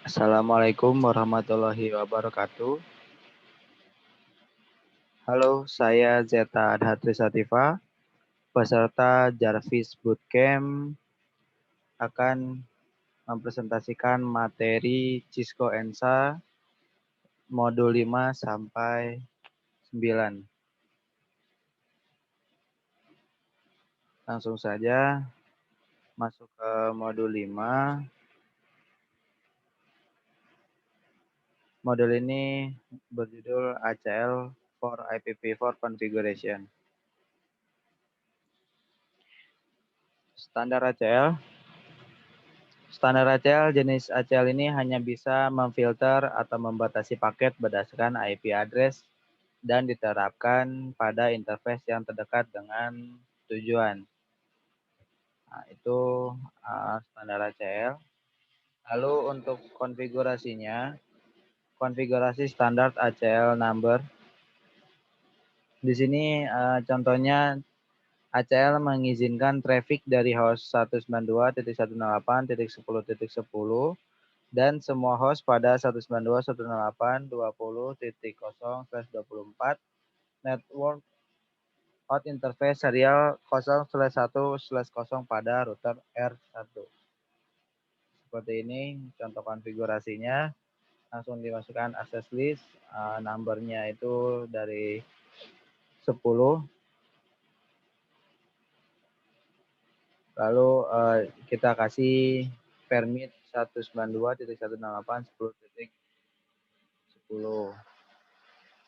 Assalamualaikum warahmatullahi wabarakatuh. Halo, saya Zeta Adhatri Sativa, peserta Jarvis Bootcamp akan mempresentasikan materi Cisco Ensa modul 5 sampai 9. Langsung saja masuk ke modul 5. Modul ini berjudul ACL for IPv4 Configuration. Standar ACL. Standar ACL jenis ACL ini hanya bisa memfilter atau membatasi paket berdasarkan IP address dan diterapkan pada interface yang terdekat dengan tujuan. Nah, itu standar ACL. Lalu untuk konfigurasinya, konfigurasi standar ACL number. Di sini contohnya ACL mengizinkan traffic dari host 192.168.10.10 dan semua host pada 192.168.20.0/24 network out interface serial 0/1/0 pada router R1. Seperti ini contoh konfigurasinya. Langsung dimasukkan access list, numbernya itu dari 10. Lalu kita kasih permit 192.168.10.10.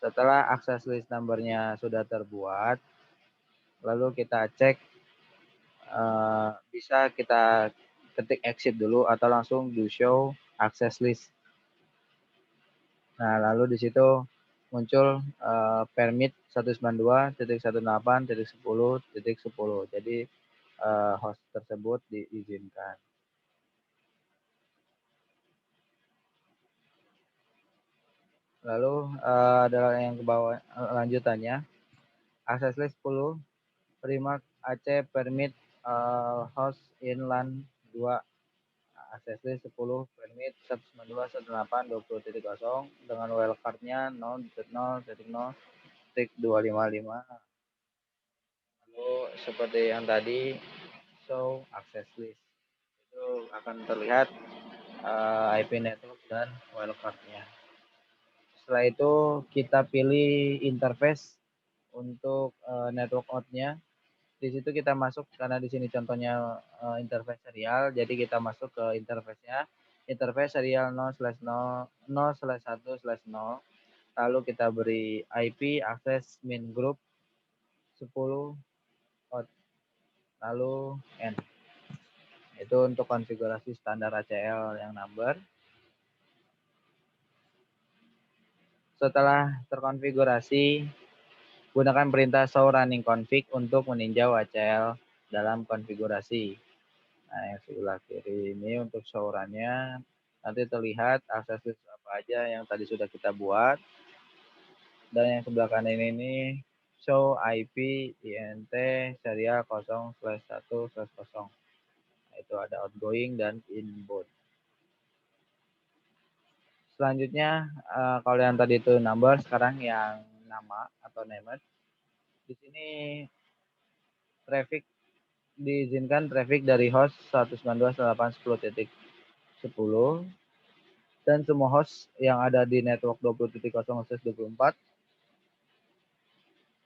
Setelah access list numbernya sudah terbuat, lalu kita cek bisa kita ketik exit dulu atau langsung do show access list. Nah, lalu di situ muncul permit 192.168.10.10. Jadi host tersebut diizinkan. Lalu adalah yang ke bawah lanjutannya. Access list 10 remark AC permit host in LAN 2. Access list 10 permit 192.168.20.0 dengan wildcard-nya 0.0.0.255. Lalu seperti yang tadi show access list. Itu akan terlihat IP network dan wildcard-nya. Setelah itu kita pilih interface untuk network out-nya. Di situ kita masuk karena di sini contohnya interface serial, jadi kita masuk ke interface-nya. Interface serial 0/0/1/0. Lalu kita beri IP access min group 10 out. Lalu N. Itu untuk konfigurasi standar ACL yang number. Setelah terkonfigurasi, gunakan perintah show running config untuk meninjau ACL dalam konfigurasi. Nah, yang sebelah kiri ini untuk show run-nya nanti terlihat akses list apa aja yang tadi sudah kita buat. Dan yang sebelah kanan ini show IP INT serial 0/1/0. Nah, itu ada outgoing dan inbound. Selanjutnya kalau yang tadi itu number, sekarang yang nama atau named. Di sini traffic diizinkan traffic dari host 192.168.10.10 dan semua host yang ada di network 20.0/24.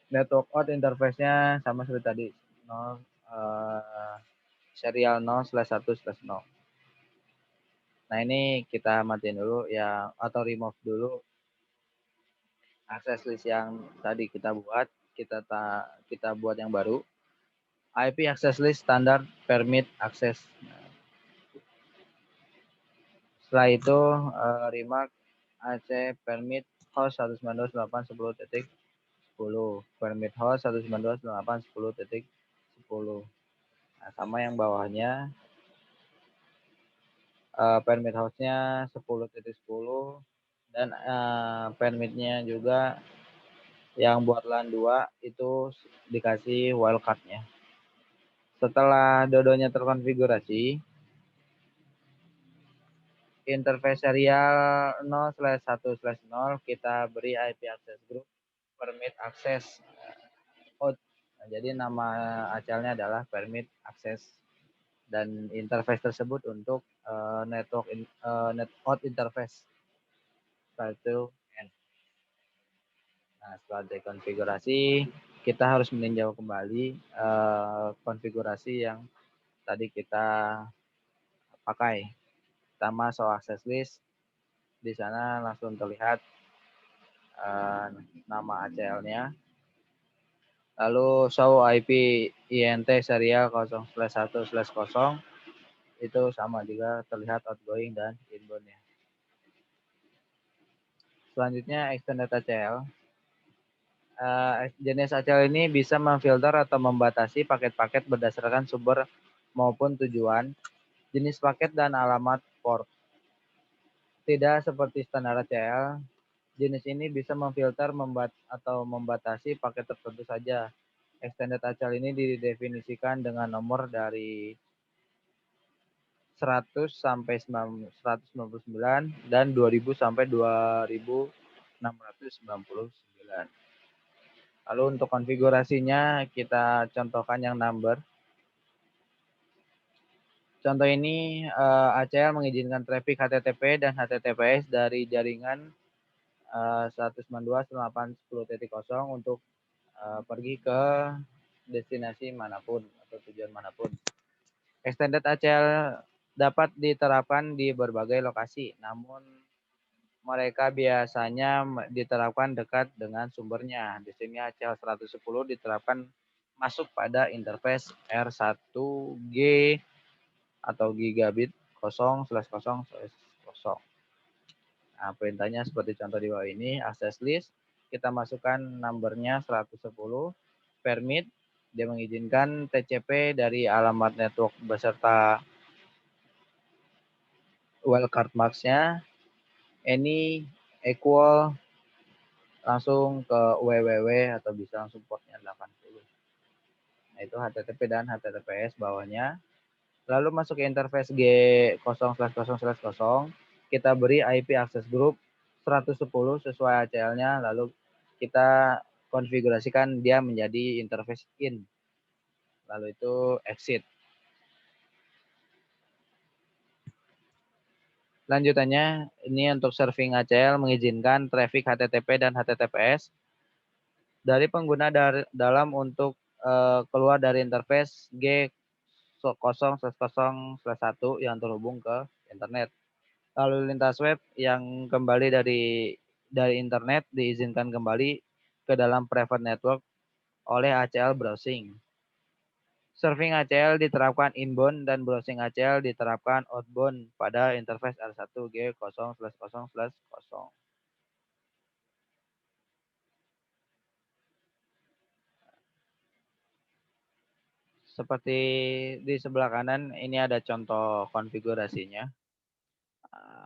Network out interface-nya sama seperti tadi, serial 0/1/0. Nah, ini kita matiin dulu yang atau remove dulu access list yang tadi kita buat. Kita buat yang baru. IP access list standard permit access. Setelah itu remark AC permit host 192.168.10.10 permit host 192.168.10.10. Nah, sama yang bawahnya permit hostnya 10.10 dan permitnya juga yang buat LAN 2 itu dikasih wildcard-nya. Setelah dodonya terkonfigurasi, interface serial 0/1/0 kita beri IP access group permit access out. Nah, jadi nama acelnya adalah permit access dan interface tersebut untuk net out interface. Setelah itu end. Nah, setelah dikonfigurasi, kita harus meninjau kembali konfigurasi yang tadi kita pakai. Pertama show access list, di sana langsung terlihat nama ACL-nya. Lalu show IP INT serial 0/1/0 itu sama juga terlihat outgoing dan inbound-nya. Selanjutnya extended ACL. Jenis ACL ini bisa memfilter atau membatasi paket-paket berdasarkan sumber maupun tujuan, jenis paket dan alamat port. Tidak seperti standar ACL, jenis ini bisa memfilter atau membatasi paket tertentu saja. Extended ACL ini didefinisikan dengan nomor dari 100 sampai 199 dan 2000 sampai 2699. Lalu untuk konfigurasinya kita contohkan yang number. Contoh ini ACL mengizinkan traffic HTTP dan HTTPS dari jaringan 192.168.10.0 untuk pergi ke destinasi manapun atau tujuan manapun. Extended ACL dapat diterapkan di berbagai lokasi, namun mereka biasanya diterapkan dekat dengan sumbernya. Di sini ACL 110 diterapkan masuk pada interface R1G atau gigabit 0/0/0. Nah, perintahnya seperti contoh di bawah ini, access list, kita masukkan numbernya 110, permit, dia mengizinkan TCP dari alamat network beserta wildcard marks-nya, any equal langsung ke www atau bisa langsung portnya 80. Nah, itu HTTP dan HTTPS bawahnya. Lalu masuk ke interface G0/0/0, kita beri IP access group 110 sesuai ACL-nya, lalu kita konfigurasikan dia menjadi interface in. Lalu itu exit. Lanjutannya, ini untuk serving ACL mengizinkan traffic HTTP dan HTTPS dari pengguna dalam untuk keluar dari interface G0/0/1 yang terhubung ke internet. Lalu lintas web yang kembali dari internet diizinkan kembali ke dalam private network oleh ACL browsing. Serving ACL diterapkan inbound dan browsing ACL diterapkan outbound pada interface R1G0/0/0. Seperti di sebelah kanan ini ada contoh konfigurasinya.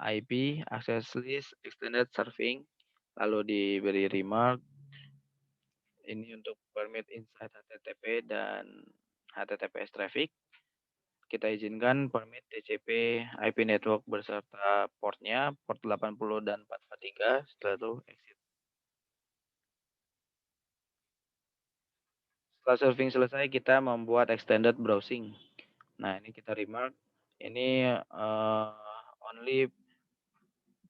IP, access list, extended serving, lalu diberi remark. Ini untuk permit inside HTTP dan HTTPS traffic. Kita izinkan permit TCP IP network beserta portnya, port 80 dan 443, setelah itu exit. Setelah serving selesai, kita membuat extended browsing. Nah, ini kita remark, ini only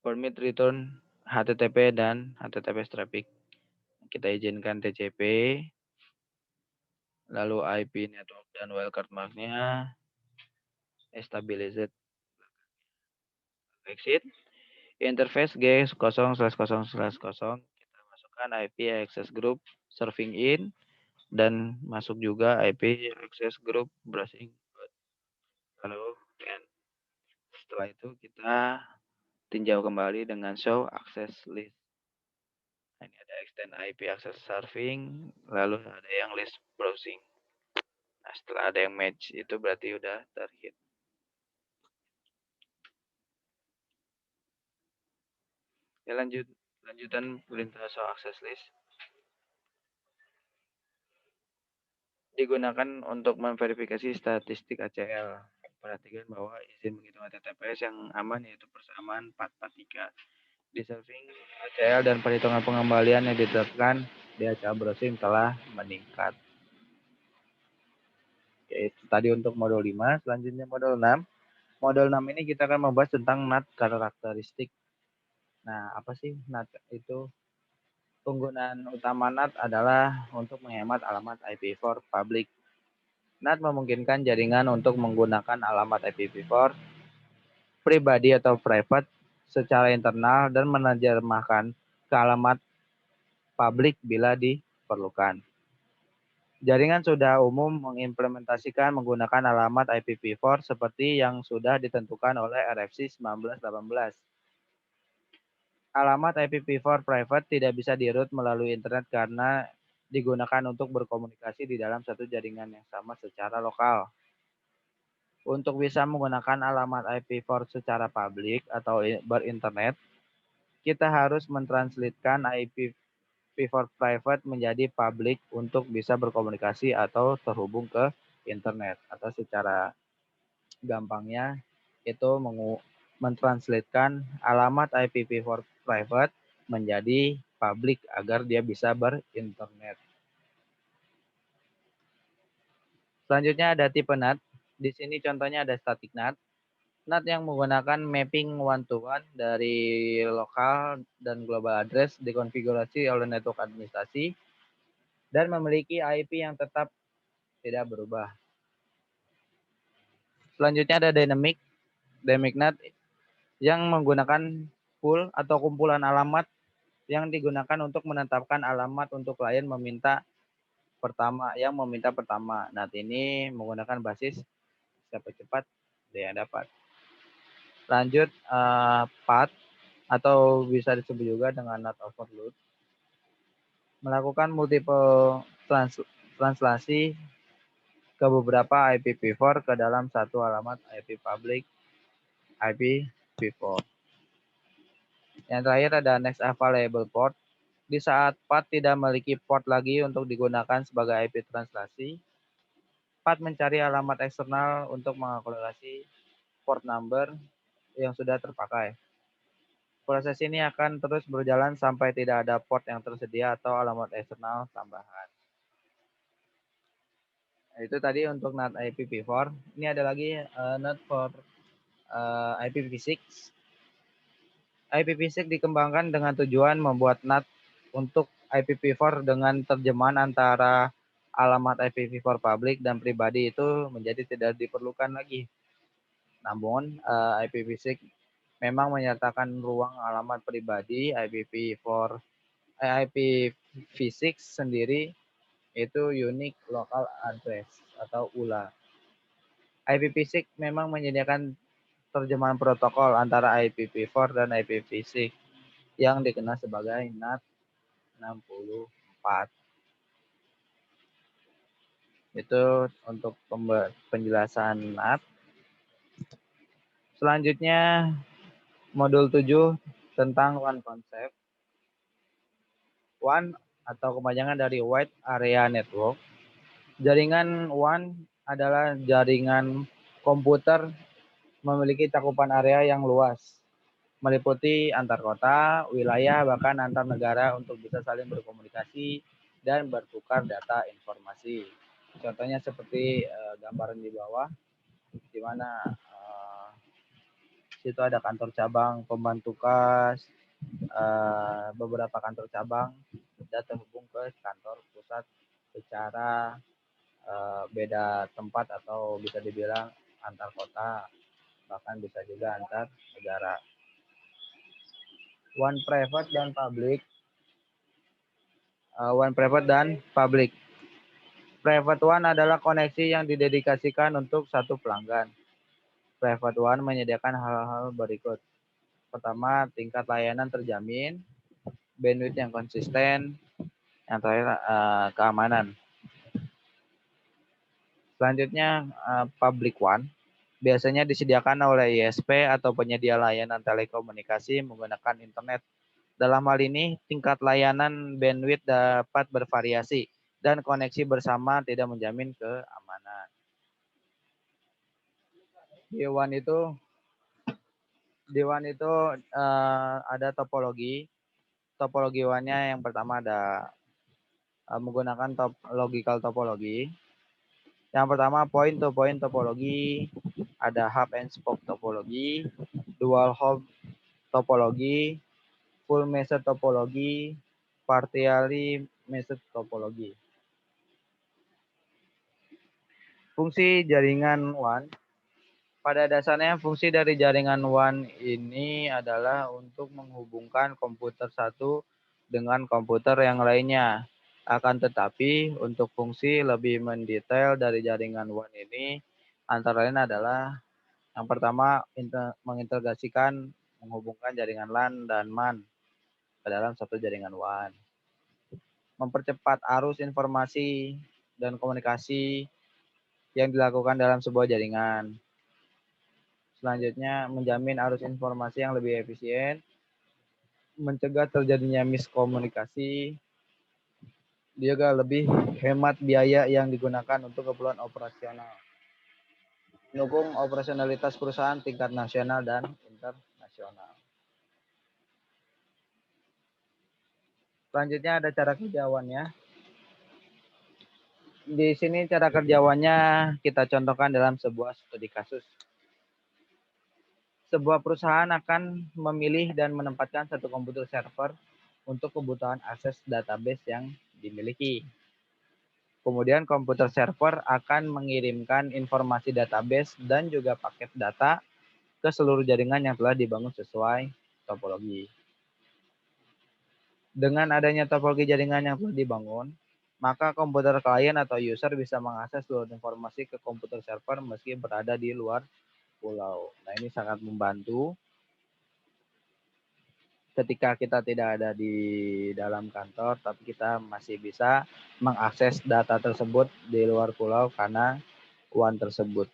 permit return HTTP dan HTTPS traffic. Kita izinkan TCP, lalu IP network dan wildcard mark-nya, stabilized, exit. Interface G0/0/0, kita masukkan IP access group serving in dan masuk juga IP access group browsing. Lalu setelah itu kita tinjau kembali dengan show access list. Nah, ini ada extend IP access serving, lalu ada yang list browsing. Nah, setelah ada yang match itu berarti udah terhit. Ya, lanjutan perintah show access list digunakan untuk memverifikasi statistik ACL. Perhatikan bahwa izin menghitung HTTPS yang aman yaitu persamaan 443. Deserving ACL dan perhitungan pengembalian yang ditetapkan di ACL browsing telah meningkat. Yaitu tadi untuk modul 5, selanjutnya modul 6. Modul 6 ini kita akan membahas tentang NAT karakteristik. Nah, apa sih NAT itu? Penggunaan utama NAT adalah untuk menghemat alamat IPv4 public. NAT memungkinkan jaringan untuk menggunakan alamat IPv4 pribadi atau private secara internal dan menerjemahkan ke alamat publik bila diperlukan. Jaringan sudah umum mengimplementasikan menggunakan alamat IPv4 seperti yang sudah ditentukan oleh RFC 1918. Alamat IPv4 private tidak bisa di-route melalui internet karena digunakan untuk berkomunikasi di dalam satu jaringan yang sama secara lokal. Untuk bisa menggunakan alamat IPv4 secara publik atau berinternet, kita harus mentranslitkan IPv4 private menjadi public untuk bisa berkomunikasi atau terhubung ke internet. Atau secara gampangnya itu mentranslitkan alamat IPv4 private menjadi public agar dia bisa berinternet. Selanjutnya ada tipe NAT. Di sini contohnya ada static NAT. NAT yang menggunakan mapping one-to-one dari lokal dan global address dikonfigurasi oleh network administrasi dan memiliki IP yang tetap tidak berubah. Selanjutnya ada dynamic NAT yang menggunakan pool atau kumpulan alamat yang digunakan untuk menetapkan alamat untuk klien meminta pertama. NAT ini menggunakan basis siapa cepat dia yang dapat. Lanjut path atau bisa disebut juga dengan NAT overload. Melakukan multiple translasi ke beberapa IPv4 ke dalam satu alamat IP public IPv4. Yang terakhir ada next available port. Di saat path tidak memiliki port lagi untuk digunakan sebagai IP translasi, path mencari alamat eksternal untuk mengakumulasi port number yang sudah terpakai. Proses ini akan terus berjalan sampai tidak ada port yang tersedia atau alamat eksternal tambahan. Itu tadi untuk NAT IPv4. Ini ada lagi NAT for IPv6. IPv6 dikembangkan dengan tujuan membuat NAT untuk IPv4 dengan terjemahan antara alamat IPv4 publik dan pribadi itu menjadi tidak diperlukan lagi. Namun IPv6 memang menyatakan ruang alamat pribadi IPv6 sendiri itu unique local address atau ULA. IPv6 memang menyediakan terjemahan protokol antara IPv4 dan IPv6 yang dikenal sebagai NAT 64. Itu untuk penjelasan NAT. Selanjutnya modul 7 tentang WAN concept. WAN atau kepanjangan dari Wide Area Network. Jaringan WAN adalah jaringan komputer memiliki cakupan area yang luas, meliputi antar kota, wilayah, bahkan antar negara untuk bisa saling berkomunikasi dan bertukar data informasi. Contohnya seperti gambaran di bawah, di mana situ ada kantor cabang, pembantu kas, beberapa kantor cabang dan terhubung ke kantor pusat secara beda tempat atau bisa dibilang antar kota, bahkan bisa juga antar negara. WAN private dan public. WAN private dan public. Private WAN adalah koneksi yang didedikasikan untuk satu pelanggan. Private WAN menyediakan hal-hal berikut. Pertama, tingkat layanan terjamin, bandwidth yang konsisten, yang terakhir keamanan. Selanjutnya public WAN biasanya disediakan oleh ISP atau penyedia layanan telekomunikasi menggunakan internet. Dalam hal ini, tingkat layanan bandwidth dapat bervariasi dan koneksi bersama tidak menjamin keamanan. Di WAN itu ada topologi. Topologi WAN-nya yang pertama ada menggunakan logical topologi. Yang pertama point to point topologi, ada hub and spoke topologi, dual hop topologi, full method topologi, partially method topologi. Fungsi jaringan WAN. Pada dasarnya fungsi dari jaringan WAN ini adalah untuk menghubungkan komputer satu dengan komputer yang lainnya. Akan tetapi untuk fungsi lebih mendetail dari jaringan WAN ini antara lain adalah yang pertama mengintegrasikan menghubungkan jaringan LAN dan MAN ke dalam satu jaringan WAN. Mempercepat arus informasi dan komunikasi yang dilakukan dalam sebuah jaringan. Selanjutnya, menjamin arus informasi yang lebih efisien, mencegah terjadinya miskomunikasi, juga lebih hemat biaya yang digunakan untuk keperluan operasional. Mendukung operasionalitas perusahaan tingkat nasional dan internasional. Selanjutnya ada cara kerja WAN-nya. Di sini cara kerja WAN-nya kita contohkan dalam sebuah studi kasus. Sebuah perusahaan akan memilih dan menempatkan satu komputer server untuk kebutuhan akses database yang dimiliki. Kemudian komputer server akan mengirimkan informasi database dan juga paket data ke seluruh jaringan yang telah dibangun sesuai topologi. Dengan adanya topologi jaringan yang telah dibangun, maka komputer klien atau user bisa mengakses seluruh informasi ke komputer server meski berada di luar pulau. Nah, ini sangat membantu ketika kita tidak ada di dalam kantor, tapi kita masih bisa mengakses data tersebut di luar pulau karena WAN tersebut.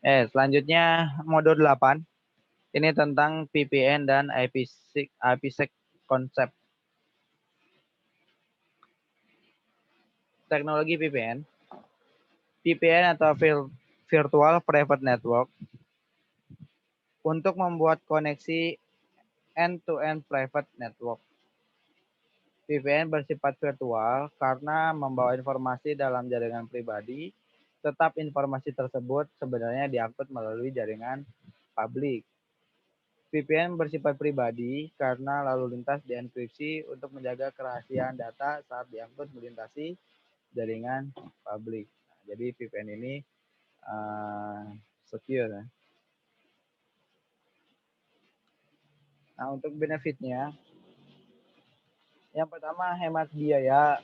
Selanjutnya modul 8. Ini tentang VPN dan IPsec konsep. Teknologi VPN. VPN atau Virtual Private Network untuk membuat koneksi end-to-end private network. VPN bersifat virtual karena membawa informasi dalam jaringan pribadi, tetap informasi tersebut sebenarnya diangkut melalui jaringan publik. VPN bersifat pribadi karena lalu lintas dienkripsi untuk menjaga kerahasiaan data saat diangkut melintasi jaringan publik. Nah, jadi VPN ini secure. Nah, untuk benefitnya, yang pertama hemat biaya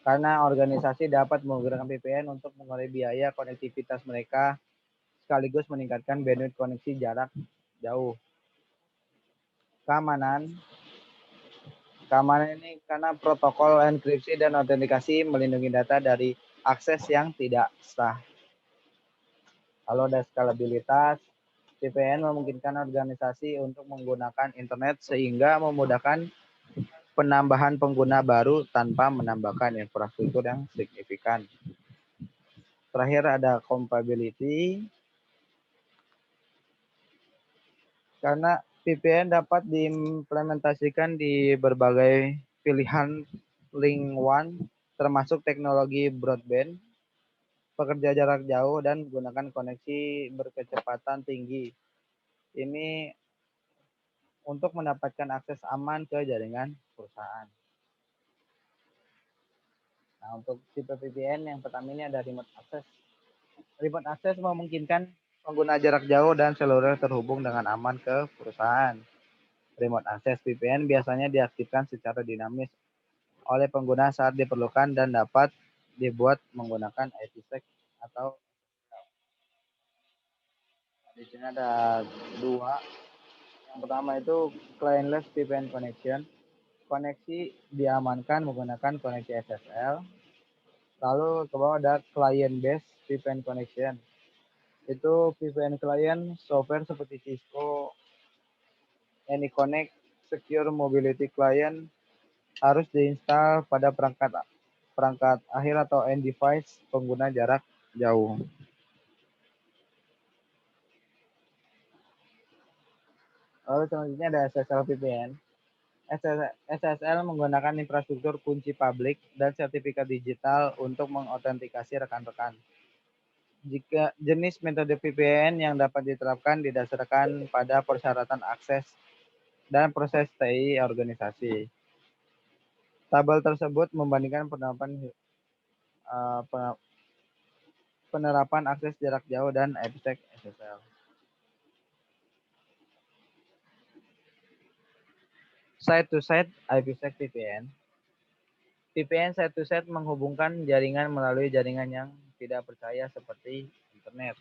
karena organisasi dapat menggunakan VPN untuk mengurangi biaya konektivitas mereka sekaligus meningkatkan bandwidth koneksi jarak jauh. Keamanan ini karena protokol enkripsi dan autentikasi melindungi data dari akses yang tidak sah. Lalu ada skalabilitas. VPN memungkinkan organisasi untuk menggunakan internet sehingga memudahkan penambahan pengguna baru tanpa menambahkan infrastruktur yang signifikan. Terakhir ada compatibility. Karena VPN dapat diimplementasikan di berbagai pilihan link WAN, termasuk teknologi broadband, pekerja jarak jauh, dan menggunakan koneksi berkecepatan tinggi. Ini untuk mendapatkan akses aman ke jaringan perusahaan. Nah, untuk tipe VPN yang pertama ini ada remote access. Remote access memungkinkan pengguna jarak jauh dan seluler terhubung dengan aman ke perusahaan. Remote access VPN biasanya diaktifkan secara dinamis oleh pengguna saat diperlukan dan dapat dibuat menggunakan IPsec atau di sini ada dua. Yang pertama itu clientless VPN connection. Koneksi diamankan menggunakan koneksi SSL. Lalu ke bawah ada client based VPN connection. Itu VPN client software seperti Cisco, AnyConnect, Secure Mobility Client harus diinstal pada perangkat akhir atau end device pengguna jarak jauh. Lalu selanjutnya ada SSL VPN. SSL menggunakan infrastruktur kunci publik dan sertifikat digital untuk mengautentikasi rekan-rekan. Jika jenis metode VPN yang dapat diterapkan didasarkan pada persyaratan akses dan proses TI organisasi. Tabel tersebut membandingkan uh, penerapan akses jarak jauh dan IPsec SSL. Site to site IPsec VPN. VPN site to site menghubungkan jaringan melalui jaringan yang tidak percaya seperti internet.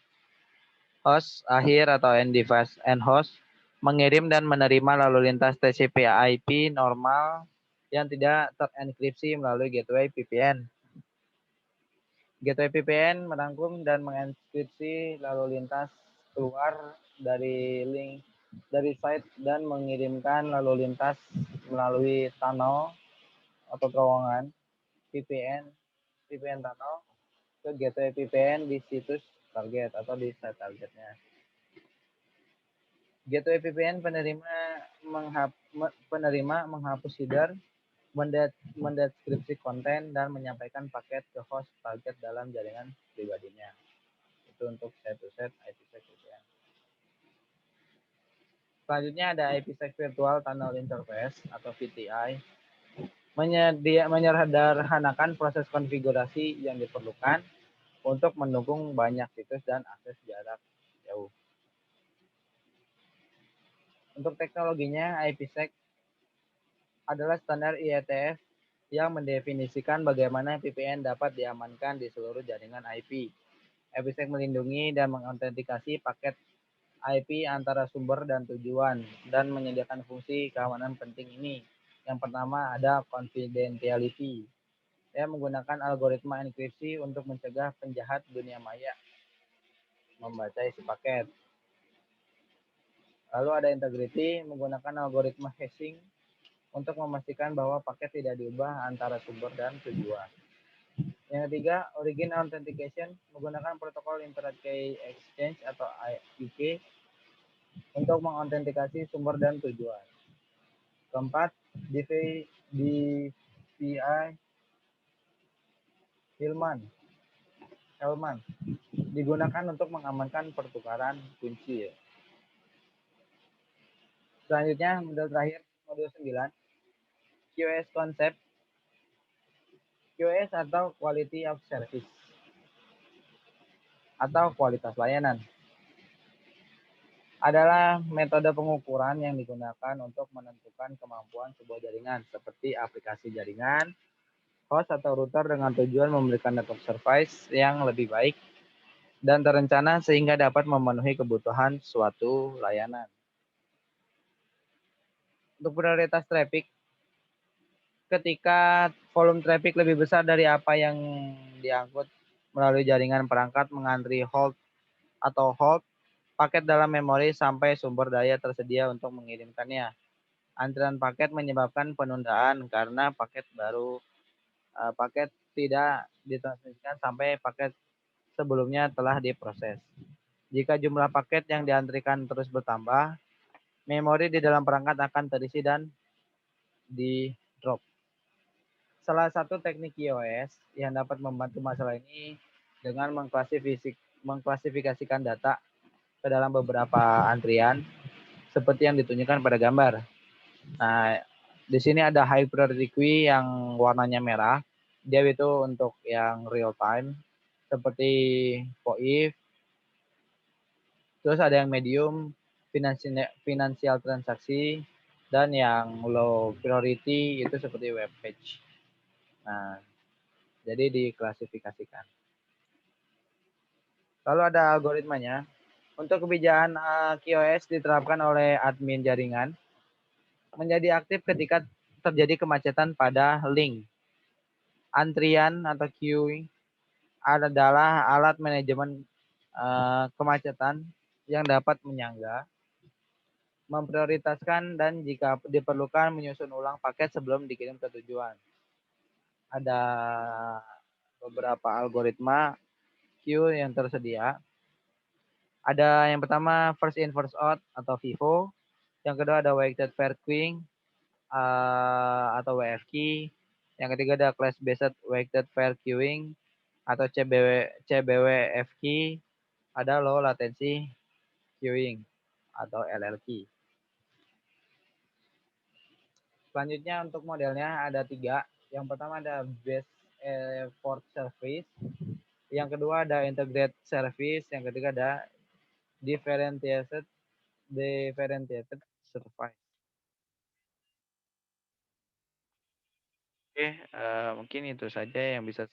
Host akhir atau end device and host mengirim dan menerima lalu lintas TCP/IP normal yang tidak terenkripsi melalui gateway VPN. Gateway VPN merangkum dan mengenkripsi lalu lintas keluar dari link dari site dan mengirimkan lalu lintas melalui tunnel atau terowongan VPN tunnel ke gateway VPN di situs target atau di site targetnya. Gateway VPN penerima menghapus header, mendeskripsi konten, dan menyampaikan paket ke host target dalam jaringan pribadinya. Itu untuk site-to-site IPsec VPN. Selanjutnya ada IPsec Virtual Tunnel Interface atau VTI. Menyederhanakan proses konfigurasi yang diperlukan untuk mendukung banyak situs dan akses jarak jauh. Untuk teknologinya, IPsec adalah standar IETF yang mendefinisikan bagaimana VPN dapat diamankan di seluruh jaringan IP. IPsec melindungi dan mengautentikasi paket IP antara sumber dan tujuan dan menyediakan fungsi keamanan penting ini. Yang pertama ada confidentiality. Saya menggunakan algoritma enkripsi untuk mencegah penjahat dunia maya membaca isi paket. Lalu ada integrity, menggunakan algoritma hashing untuk memastikan bahwa paket tidak diubah antara sumber dan tujuan. Yang ketiga, origin authentication, menggunakan protokol Internet Key Exchange atau IK untuk mengautentikasi sumber dan tujuan. Keempat, DVI Hellman digunakan untuk mengamankan pertukaran kunci. Selanjutnya, modul terakhir, modul 9, QoS Concept. QoS atau Quality of Service atau kualitas layanan adalah metode pengukuran yang digunakan untuk menentukan kemampuan sebuah jaringan seperti aplikasi jaringan, host atau router dengan tujuan memberikan network service yang lebih baik dan terencana sehingga dapat memenuhi kebutuhan suatu layanan. Untuk prioritas traffic, ketika volume traffic lebih besar dari apa yang diangkut melalui jaringan, perangkat mengantri hold, paket dalam memori sampai sumber daya tersedia untuk mengirimkannya. Antrian paket menyebabkan penundaan karena paket tidak ditransmisikan sampai paket sebelumnya telah diproses. Jika jumlah paket yang diantrikan terus bertambah, memori di dalam perangkat akan terisi dan di drop. Salah satu teknik QoS yang dapat membantu masalah ini dengan mengklasifikasikan data ke dalam beberapa antrian seperti yang ditunjukkan pada gambar. Nah, di sini ada high priority queue yang warnanya merah. Dia itu untuk yang real time seperti POIF. Terus ada yang medium financial transaksi dan yang low priority itu seperti web page. Nah, jadi diklasifikasikan. Lalu ada algoritmanya. Untuk kebijakan QoS diterapkan oleh admin jaringan menjadi aktif ketika terjadi kemacetan pada link. Antrian atau queuing adalah alat manajemen kemacetan yang dapat menyangga, memprioritaskan, dan jika diperlukan menyusun ulang paket sebelum dikirim ke tujuan. Ada beberapa algoritma queue yang tersedia. Ada yang pertama first in first out atau FIFO. Yang kedua ada weighted fair queuing atau WFQ. Yang ketiga ada class based weighted fair queuing atau CBWFQ. Ada low latency queuing atau LLQ. Selanjutnya untuk modelnya ada 3. Yang pertama ada base effort service. Yang kedua ada integrated service. Yang ketiga ada differentiated service. Oke, mungkin itu saja yang bisa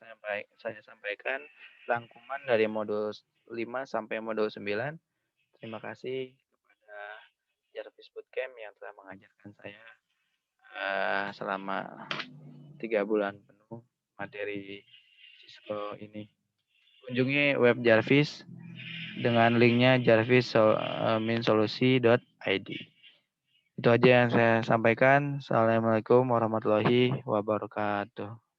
saya sampaikan rangkuman dari modul 5 sampai modul 9. Terima kasih kepada Jarvis Bootcamp yang telah mengajarkan saya selama 3 bulan penuh materi Cisco ini. Kunjungi web Jarvis dengan linknya jarvis-solusi.id. Itu aja yang saya sampaikan. Assalamualaikum warahmatullahi wabarakatuh.